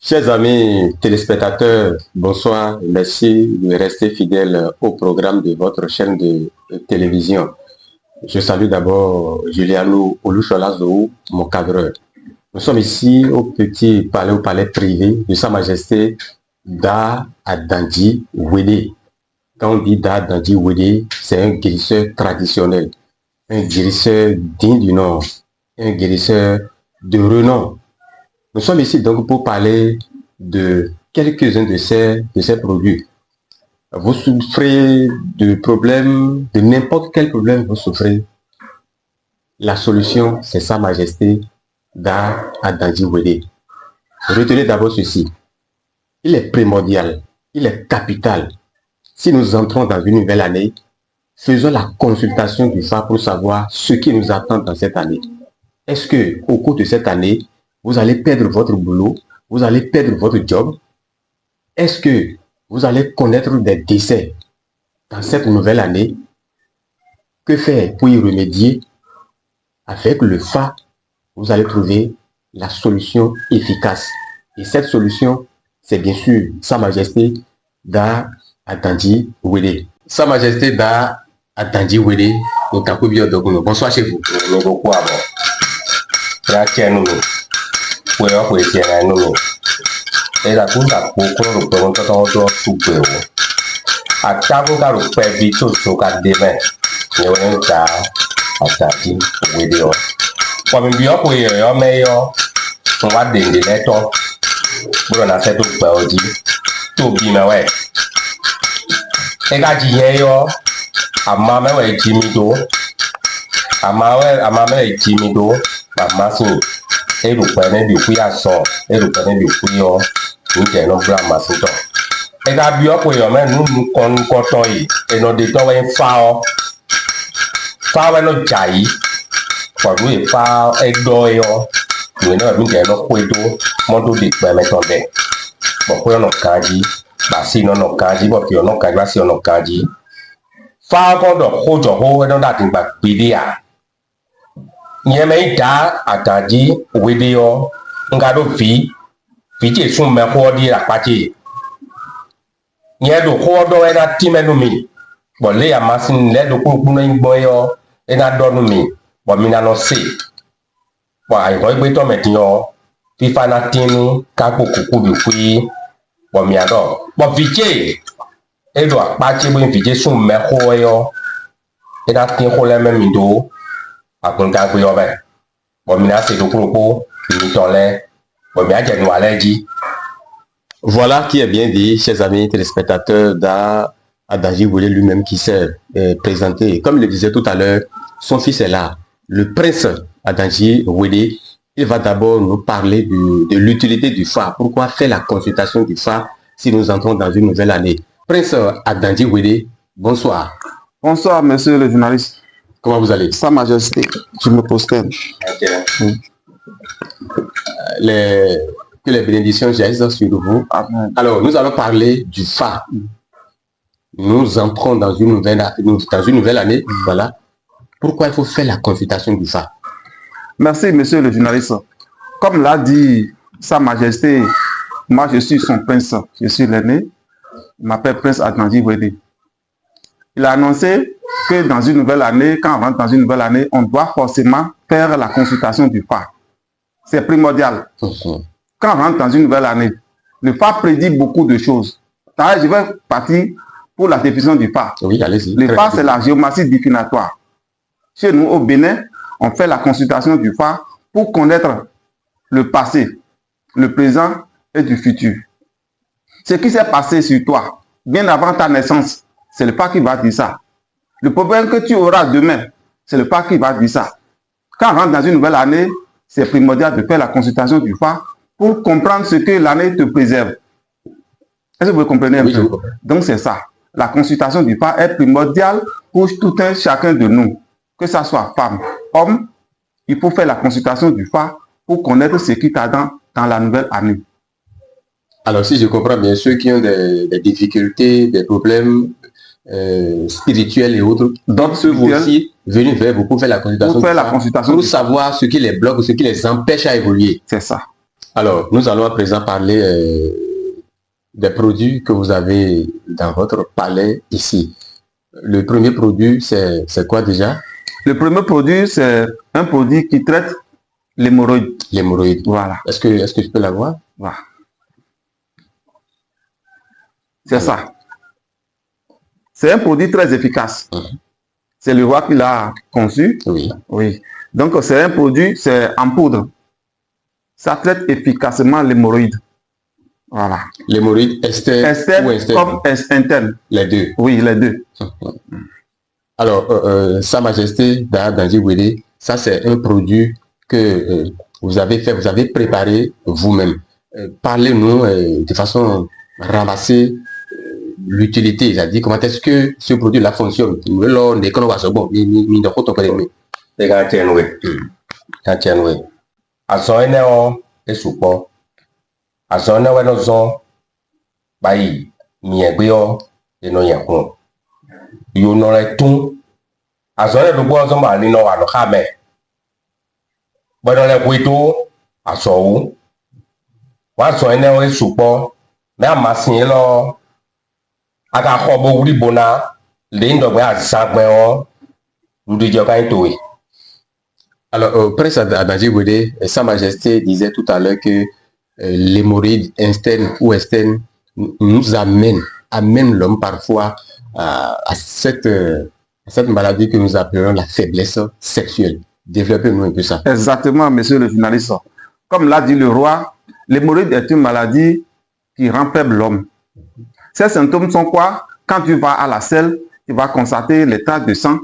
Chers amis téléspectateurs, bonsoir. Merci de rester fidèles au programme de votre chaîne de télévision. Je salue d'abord Juliano Olusolazou, mon cadreur. Nous sommes ici au palais privé de Sa Majesté Da Adandji Wede. Quand on dit Da Adandji Wede, c'est un guérisseur traditionnel, un guérisseur digne du nom, un guérisseur de renom. Nous sommes ici donc pour parler de quelques-uns de ces produits. Vous souffrez de problèmes, de n'importe quel problème vous souffrez. La solution, c'est Sa Majesté Da Adandji Wede. Retenez d'abord ceci. Il est primordial, il est capital. Si nous entrons dans une nouvelle année, faisons la consultation du phare pour savoir ce qui nous attend dans cette année. Est-ce que au cours de cette année, vous allez perdre votre boulot, vous allez perdre votre job? Est-ce que vous allez connaître des décès dans cette nouvelle année? Que faire pour y remédier? Avec le phare, vous allez trouver la solution efficace. Et cette solution, c'est bien sûr Sa Majesté Da Adandji Wede. Sa Majesté Da Adandji Wede, bonsoir chez vous. Nyeme Da Adandji Wede yo ngado vi je sun me ho di la pachi nye do ho do e na time no mi bo le ya masin le do ku no ngbo yo e na do no mi bo mi na no se bo ai go gbe to me tin yo fi fa na tin ka ku ku bi ku bo mi ado bo vi je e do pachi bo vi je sun me ho yo e na tin ho le me mi do. Voilà qui est bien dit, chers amis téléspectateurs, Da Adandji Wede lui-même qui s'est présenté. Comme il le disait tout à l'heure, son fils est là, le prince Adandji Wede. Il va d'abord nous parler de l'utilité du phare. Pourquoi faire la consultation du phare si nous entrons dans une nouvelle année? Prince Adandji Wede, bonsoir. Bonsoir, monsieur le journaliste. Comment vous allez? Sa Majesté, je me prosterne. Okay. Que les bénédictions jaillissent sur vous. Amen. Alors, nous allons parler du phare. Nous entrons dans une nouvelle année. Voilà. Pourquoi il faut faire la consultation du phare? Merci, monsieur le journaliste. Comme l'a dit Sa Majesté, moi je suis son prince, je suis l'aîné. Il m'appelle Prince Adandji Wede. Il a annoncé que dans une nouvelle année, quand on rentre dans une nouvelle année, on doit forcément faire la consultation du phare. C'est primordial. Quand on rentre dans une nouvelle année, le phare prédit beaucoup de choses. Je vais partir pour la définition du phare. Oui, allez-y. Le phare, c'est la géomancie divinatoire. Chez nous, au Bénin, on fait la consultation du phare pour connaître le passé, le présent et du futur. Ce qui s'est passé sur toi, bien avant ta naissance, c'est le phare qui va dire ça. Le problème que tu auras demain, c'est le phare qui va dire ça. Quand on rentre dans une nouvelle année, c'est primordial de faire la consultation du phare pour comprendre ce que l'année te préserve. Est-ce que vous comprenez un peu? Donc c'est ça. La consultation du phare est primordiale pour tout un chacun de nous. Que ça soit femme, homme, il faut faire la consultation du phare pour connaître ce qui t'attend dans la nouvelle année. Alors si je comprends bien, ceux qui ont des difficultés, des problèmes spirituels et autres, d'entre vous aussi, venez vers vous pour faire la consultation. Pour faire la consultation. Pour savoir ce qui les bloque ou ce qui les empêche à évoluer. C'est ça. Alors, nous allons à présent parler des produits que vous avez dans votre palais ici. Le premier produit, c'est quoi déjà? Le premier produit, c'est un produit qui traite l'hémorroïde. L'hémorroïde. Voilà. Est-ce que je peux l'avoir? Voilà. C'est ça. C'est un produit très efficace. C'est le roi qui l'a conçu. Oui. Oui. Donc, c'est un produit, c'est en poudre. Ça traite efficacement l'hémorroïde. Voilà. L'hémorroïde externe ou interne? Comme interne. Les deux. Oui, les deux. Alors, Sa Majesté Danji Wele, ça c'est un produit que vous avez fait, vous avez préparé vous-même. Parlez-nous de façon ramassée l'utilité, c'est-à-dire comment est-ce que ce produit-là fonctionne. You know like two. As long as the boys on my no one have me. But on a widow, I saw. Once I know is super. Now, my senior, I got hobble ribona, leaned away as Samuel. You did your kind to it. Alors, Prince Danji Wele, Sa Majesté disait tout à l'heure que l'hémorroïde interne ou externe nous amène l'homme parfois à cette maladie que nous appelons la faiblesse sexuelle. Développez-nous un peu ça. Exactement, monsieur le journaliste. Comme l'a dit le roi, l'hémorroïde est une maladie qui rend faible l'homme. Ces symptômes sont quoi? Quand tu vas à la selle, tu vas constater les taches de sang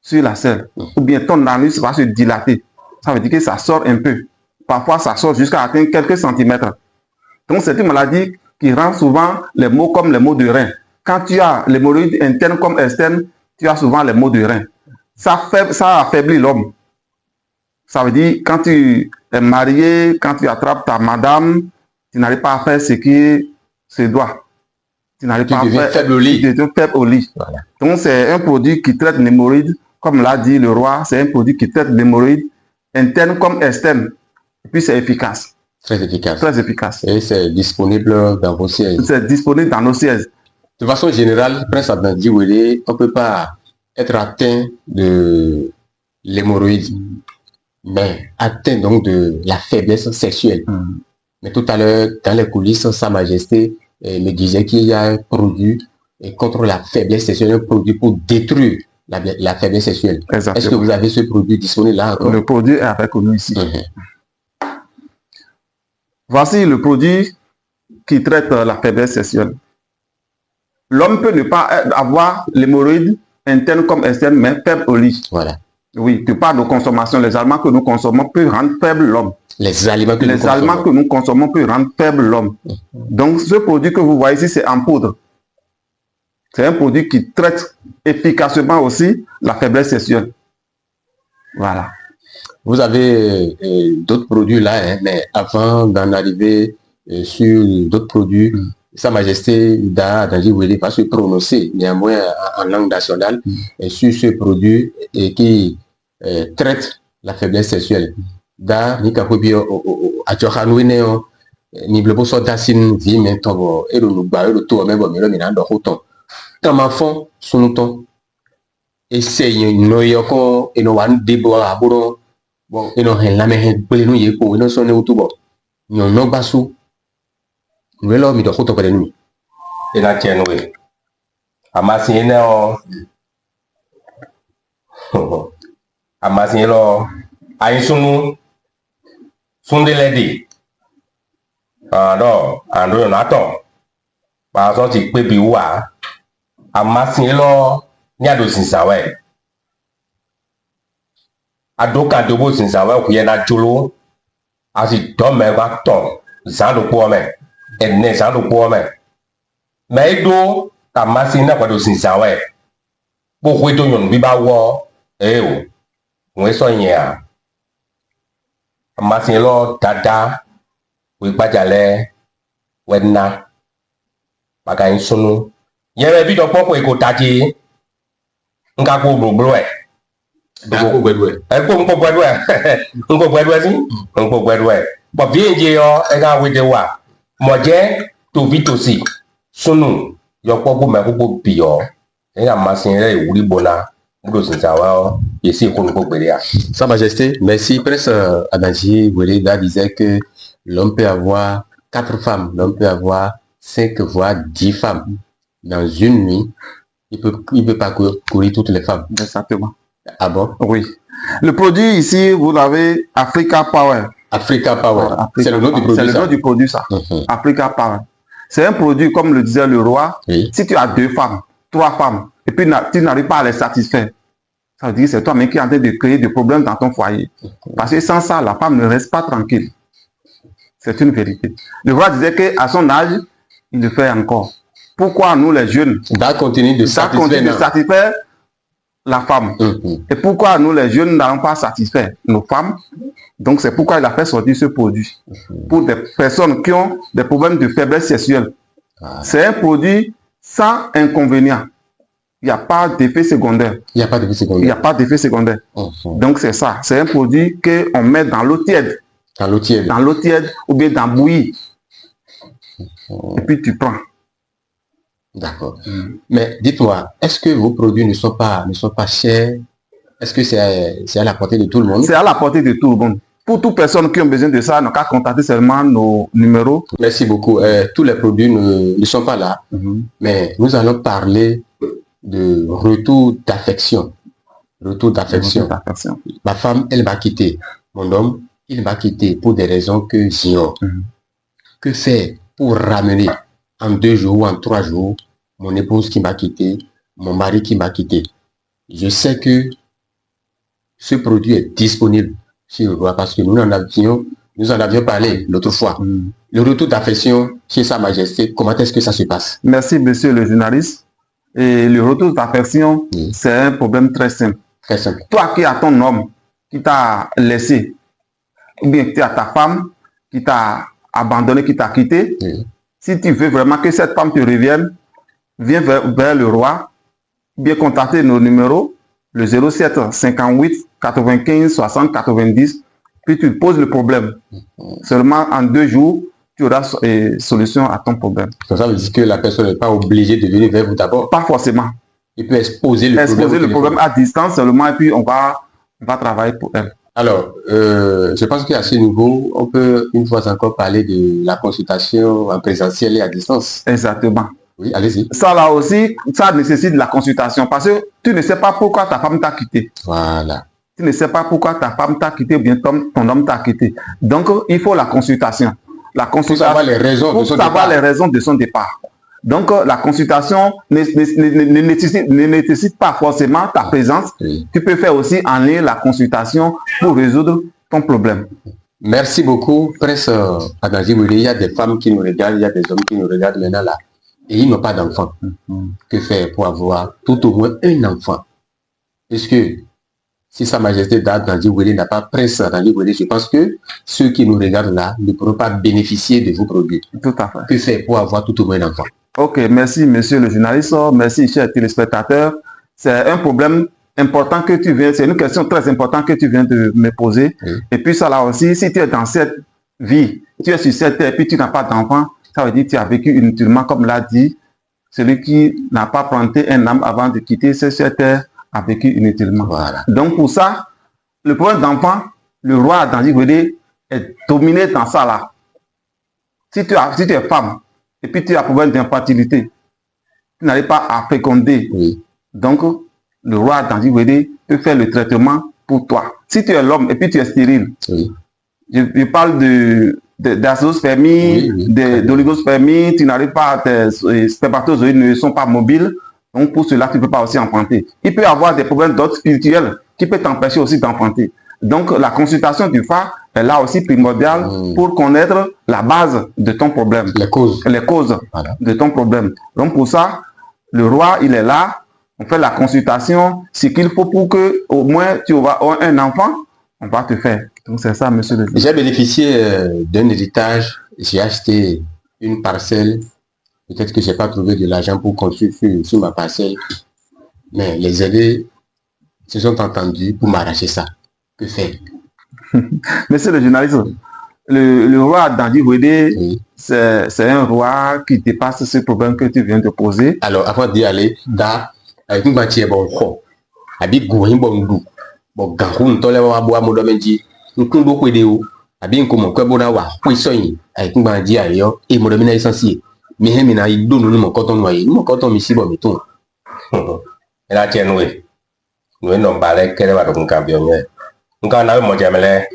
sur la selle. Ou bien ton anus va se dilater. Ça veut dire que ça sort un peu. Parfois, ça sort jusqu'à atteindre quelques centimètres. Donc, c'est une maladie qui rend souvent les maux comme les maux de rein. Quand tu as l'hémorroïde interne comme externe, tu as souvent les maux de rein. Ça affaiblit l'homme. Ça veut dire, quand tu es marié, quand tu attrapes ta madame, tu n'arrives pas à faire ce qui se doit. Tu n'arrives pas à faire... faible au lit. Tu deviens faible au lit. Voilà. Donc, c'est un produit qui traite l'hémorroïde, comme l'a dit le roi, c'est un produit qui traite l'hémorroïde interne comme externe. Et puis, c'est efficace. Très efficace. Très efficace. Et c'est disponible dans vos sièges. C'est disponible dans nos sièges. De façon générale, Prince Danji Wele, on ne peut pas être atteint de l'hémorroïde, mais atteint donc de la faiblesse sexuelle. Mais tout à l'heure, dans les coulisses, Sa Majesté me disait qu'il y a un produit contre la faiblesse sexuelle, un produit pour détruire la faiblesse sexuelle. Est-ce que vous avez ce produit disponible là encore? Le produit est avec nous ici. Voici le produit qui traite la faiblesse sexuelle. L'homme peut ne pas avoir l'hémorroïde interne comme externe, mais faible au lit. Voilà. Oui, de par nos consommations, les aliments que nous consommons peuvent rendre faible l'homme. Les aliments que nous consommons peuvent rendre faible l'homme. Donc, ce produit que vous voyez ici, c'est en poudre. C'est un produit qui traite efficacement aussi la faiblesse sexuelle. Voilà. Vous avez d'autres produits là, hein, mais avant d'en arriver sur d'autres produits, Sa Majesté Danji Wele va se prononcer néanmoins en langue nationale sur ce produit qui traite la faiblesse sexuelle. Da ni kakobio a johanwineo ni blebo so dasin vi mentobo e lo nugba e lo to mebo mi lo mi na do hoton tamafon sunuton e seyin no yoko eno wan debo aburo bon eno hen lame hen pele nu yepo eno so ne utubo nyon no basu nwelo mi do hoton pele nu ina chenwe amasi ene o amasi lo aisunu sundeledi ando nato ba so ti pe bi wa amasin lo ni ado sinsawe adoka dobo sinsawe ku ye na jolo asi do me ba ton zando po me enne zando po me do amasin na kwado sinsawe bo ku to yon bi ba wo o won so yen a amasin lo dada we gbajale wedna baka insunu yere bi do popo e ko taji nka ko gbogbo e ko gbedu e ko nko gbedu e nko gbedu e si nko gbedu e Bon, bien, yo, ega wede wa. Moje, to vitosi. Sunu, yo kwa bu me bu bio. Ega masin re wuri bona. Mudo sinsawa, yesi kono ko beria. Sa Majesté, merci. Prince Adanji Wereda disait que l'homme peut avoir 4 femmes, l'homme peut avoir 5 voire 10 femmes. Dans une nuit, il peut pas courir toutes les femmes. Exactement. Ah bon? Oui. Le produit ici, vous l'avez, Africa Power. Africa Power. C'est le nom du produit. C'est le nom du produit, ça. Africa Power. C'est un produit, comme le disait le roi, oui. Si tu as 2 femmes, 3 femmes, et puis tu n'arrives pas à les satisfaire, ça veut dire que c'est toi-même qui es en train de créer des problèmes dans ton foyer. Parce que sans ça, la femme ne reste pas tranquille. C'est une vérité. Le roi disait qu'à son âge, il le fait encore. Pourquoi nous, les jeunes, continue de satisfaire la femme. Et pourquoi nous, les jeunes, n'allons pas satisfaire nos femmes? Donc, c'est pourquoi il a fait sortir ce produit. Pour des personnes qui ont des problèmes de faiblesse sexuelle. C'est un produit sans inconvénient. Il n'y a pas d'effet secondaire. Il n'y a pas d'effet secondaire. Il n'y a pas d'effet secondaire. Donc, c'est ça. C'est un produit qu'on met dans l'eau tiède. Dans l'eau tiède. Dans l'eau tiède ou bien dans bouillie. Et puis, tu prends. D'accord. Mais dites-moi, est-ce que vos produits ne sont pas chers? Est-ce que c'est à la portée de tout le monde? C'est à la portée de tout le monde. Pour toute personne qui a besoin de ça, n'a qu'à contacter seulement nos numéros. Merci beaucoup. Tous les produits ne sont pas là. Mais nous allons parler de retour d'affection. Retour d'affection. Ma femme, elle m'a quitté. Mon homme, il m'a quitté pour des raisons que j'ignore. Que faire pour ramener en 2 jours ou en 3 jours mon épouse qui m'a quitté, mon mari qui m'a quitté? Je sais que ce produit est disponible chez le roi parce que nous en avions parlé l'autre fois. Le retour d'affection chez Sa Majesté, comment est-ce que ça se passe? Merci, monsieur le journaliste. Et le retour d'affection, c'est un problème très simple. Très simple. Toi qui as ton homme qui t'a laissé, ou bien tu as ta femme qui t'a abandonné, qui t'a quitté, si tu veux vraiment que cette femme te revienne, viens vers le roi, bien contacter nos numéros, le 07 58 95 60 90, puis tu poses le problème. Seulement en 2 jours, tu auras solution à ton problème. Ça veut dire que la personne n'est pas obligée de venir vers vous d'abord? Pas forcément. Il peut exposer le problème à distance seulement et puis on va travailler pour elle. Alors, je pense qu'à ce niveau, on peut une fois encore parler de la consultation en présentiel et à distance. Exactement. Oui, allez-y. Ça là aussi, ça nécessite la consultation parce que tu ne sais pas pourquoi ta femme t'a quitté. Voilà. Tu ne sais pas pourquoi ta femme t'a quitté ou bien ton homme t'a quitté. Donc, il faut la consultation. La consultation pour savoir les raisons de son départ. Donc, la consultation ne nécessite pas forcément ta présence. Tu peux faire aussi en ligne la consultation pour résoudre ton problème. Merci beaucoup, Prince Adanji Wereda. Il y a des femmes qui nous regardent, il y a des hommes qui nous regardent maintenant là. Et ils n'ont pas d'enfant. Que faire pour avoir tout au moins un enfant? Est-ce que si Sa Majesté Adanji Wereda n'a pas Prince Adanji Wereda, je pense que ceux qui nous regardent là ne pourront pas bénéficier de vos produits. Tout à fait. Que faire pour avoir tout au moins un enfant? Ok, merci monsieur le journaliste, merci chers téléspectateurs. C'est un problème important que tu viens, c'est une question très importante que tu viens de me poser. Et puis ça là aussi, si tu es dans cette vie, tu es sur cette terre et puis tu n'as pas d'enfant, ça veut dire que tu as vécu inutilement, comme l'a dit celui qui n'a pas planté un âme avant de quitter cette terre a vécu inutilement. Voilà. Donc pour ça, le problème d'enfant, le roi Adanji Wereda est dominé dans ça là. Si tu es femme, et puis tu as un problème d'infertilité, tu n'arrives pas à féconder. Donc, le roi Adanji Wereda peut faire le traitement pour toi. Si tu es l'homme et puis tu es stérile, je parle d'azoospermie, d'oligospermie, tu n'arrives pas, tes spermatozoïdes ne sont pas mobiles, donc pour cela, tu ne peux pas aussi enfanter. Il peut y avoir des problèmes d'ordre spirituel qui peuvent t'empêcher aussi d'enfanter. Donc, la consultation du phare est là aussi primordiale pour connaître la base de ton problème. Les causes voilà, de ton problème. Donc, pour ça, le roi, il est là. On fait la consultation. Ce qu'il faut pour que, au moins, tu vas avoir un enfant, on va te faire. Donc, c'est ça, monsieur le juge. J'ai bénéficié d'un héritage. J'ai acheté une parcelle. Peut-être que je n'ai pas trouvé de l'argent pour construire sur ma parcelle. Mais les aînés se sont entendus pour m'arracher ça. Que faire? Monsieur le journaliste, le roi Danji Wede, Oui. c'est un roi qui dépasse ce problème que tu viens de poser. Alors, avant d'y aller, avec une matière bon, abi gouin bon dou, bon gahun tole wa boa modomenji, nkun do kwede o, abi nkomo kwebona wa kwesoyin, avec une matière ayo, et modomina essentiel. Mais he mina ido no mo koton wa yi, mo koton mi si bo mi ton. Ela tiens nous non balai kere wa donc campion ne. Nka na mo jamele.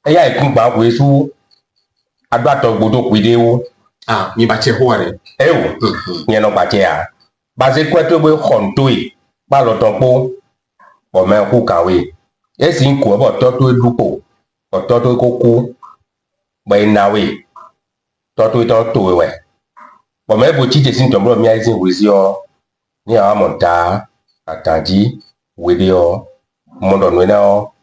Eya ikun gba we su adwa to gbodo kwide o. Ah, mi ba che ho re. E o. Yen no ba che a. Ba se kweto we khonto yi. Ba lo ton po. Bo me ku kawe. E si nku bo to to edupo. Bo to to koko. Ba ina we. To to we. Bo me bo chi je sin to bro mi ai sin we si o. Ni a monta Atanji Wede o mondo nwena o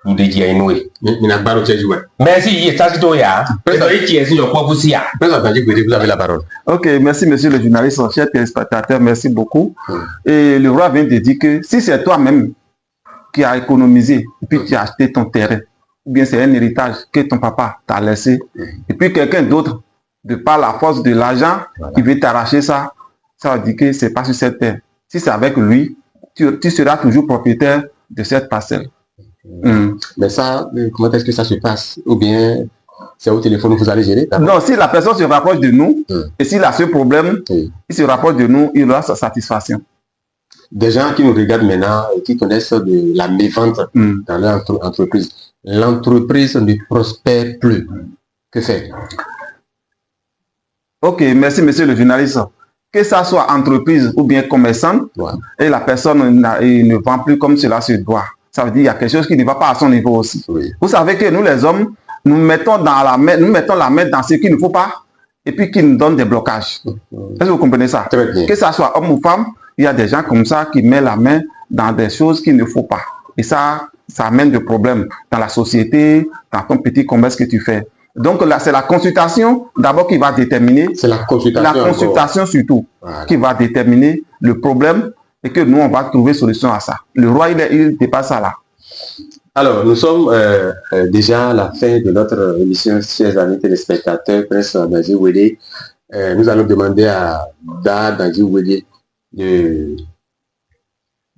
udeji ainwe. Mina baro che jouer. Merci, il est tout ya. Président, il est sur quoi vous y a. Président Danji Wede, vous avez la parole. Ok, merci monsieur le journaliste, cher téléspectateur, merci beaucoup. Et le roi vient de dire que si c'est toi-même qui as économisé et puis tu as acheté ton terrain, ou bien c'est un héritage que ton papa t'a laissé, et puis quelqu'un d'autre, de par la force de l'argent, qui veut t'arracher ça, ça veut dire que c'est pas sur cette terre. Si c'est avec lui, tu seras toujours propriétaire de cette parcelle. Mais ça, comment est-ce que ça se passe? Ou bien c'est au téléphone que vous allez gérer? Non, si la personne se rapproche de nous, et s'il a ce problème, il se rapproche de nous, il aura sa satisfaction. Des gens qui nous regardent maintenant et qui connaissent de la mévente dans leur entreprise. L'entreprise ne prospère plus. Que faire? Ok, merci monsieur le journaliste. Que ça soit entreprise ou bien commerçant, et la personne ne vend plus comme cela se doit. Ça veut dire qu'il y a quelque chose qui ne va pas à son niveau aussi. Oui. Vous savez que nous les hommes, nous mettons la main dans ce qu'il ne faut pas et puis qui nous donne des blocages. Est-ce que vous comprenez ça? Très bien. Que ça soit homme ou femme, il y a des gens comme ça qui mettent la main dans des choses qu'il ne faut pas. Et ça amène des problèmes dans la société, dans ton petit commerce que tu fais. Donc là, c'est la consultation d'abord qui va déterminer. C'est la consultation. La consultation surtout qui va déterminer le problème et que nous, on va trouver solution à ça. Le roi, il dépasse ça là. Alors, nous sommes déjà à la fin de notre émission, chers amis téléspectateurs, Prince Danji Wede. Nous allons demander à Danji Wede de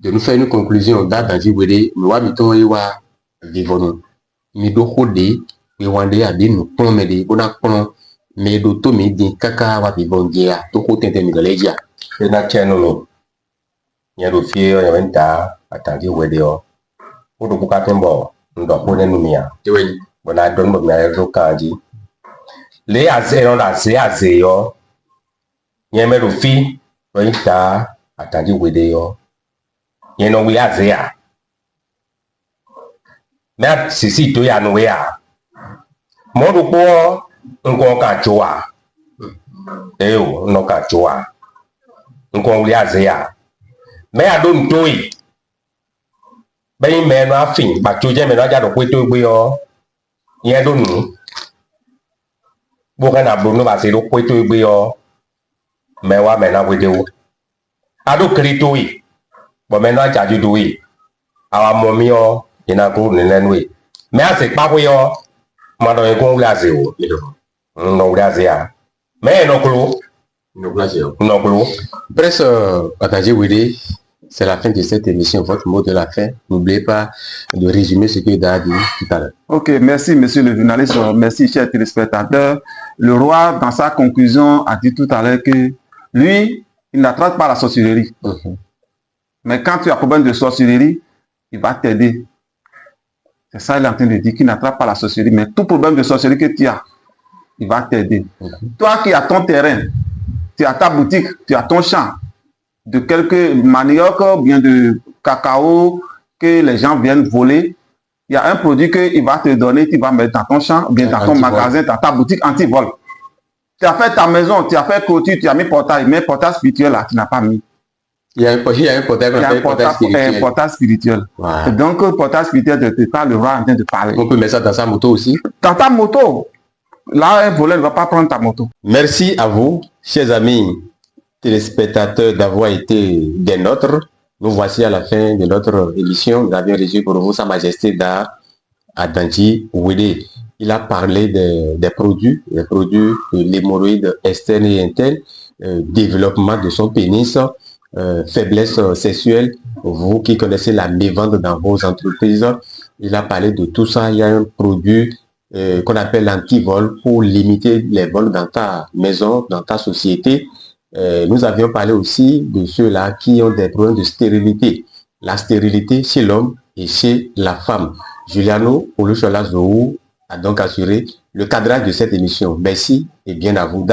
nous faire une conclusion. Danji Wede, nous avons vivons wande abi no pon me de bona pon me do to me din kaka wa bi bongia to ko tente mi galeja e na chenu lo nya do fie o yenta Atanji Wede o do ku ka tembo ndo ko ne numia tewen bona don mo mi ro kanji le aze ron aze aze yo nya me do fi o yenta Atanji Wede yo nya no wi aze ya me sisi to ya no ya modu po nko ka choa eo no ka choa nko uli azia me adon toyi be me no afin ba choje me no ja do kweto gbe yo yen do nu bo kana bro no ba se do kweto gbe yo me wa me na wede wo ado krito yi bo me no ja ju do yi awa mo mi yo ina ko ni lenwe me ase pa ko yo mado e ko glaze o no glaze ya mais no klo Presse Atanji Wede, c'est la fin de cette émission, votre mot de la fin. N'oubliez pas de résumer ce que Dada a dit tout à l'heure. Ok, merci monsieur le journaliste, merci chers téléspectateurs. Le roi, dans sa conclusion, a dit tout à l'heure que lui, il n'attrape pas la sorcellerie. Mais quand tu as problème de sorcellerie, il va t'aider. C'est ça qu'il est en train de dire, qu'il n'attrape pas la sorcellerie. Mais tout problème de sorcellerie que tu as, il va t'aider. Toi qui as ton terrain, tu as ta boutique, tu as ton champ, de quelques manioc, bien de cacao, que les gens viennent voler, il y a un produit qu'il va te donner, tu vas mettre dans ton champ, bien dans ton magasin, dans ta boutique anti-vol. Tu as fait ta maison, tu as fait clôture, tu as mis portail, mais portail spirituel là, tu n'as pas mis. Il y a un portail spirituel. Wow. Donc, le portail spirituel, de quoi le roi est en train de parler. On peut mettre ça dans sa moto aussi. Dans ta moto. Là, un voleur ne va pas prendre ta moto. Merci à vous, chers amis téléspectateurs, d'avoir été des nôtres. Nous voici à la fin de notre émission. Nous avions reçu pour vous Sa Majesté Atanji Wede. Il a parlé des produits de l'hémorroïde externe et interne, développement de son pénis, faiblesse sexuelle. Vous qui connaissez la mévente dans vos entreprises, il a parlé de tout ça. Il y a un produit qu'on appelle l'antivol pour limiter les vols dans ta maison, dans ta société. Nous avions parlé aussi de ceux-là qui ont des problèmes de stérilité. La stérilité chez l'homme et chez la femme. Juliano Olushola Zou a donc assuré le cadrage de cette émission. Merci et bien à vous.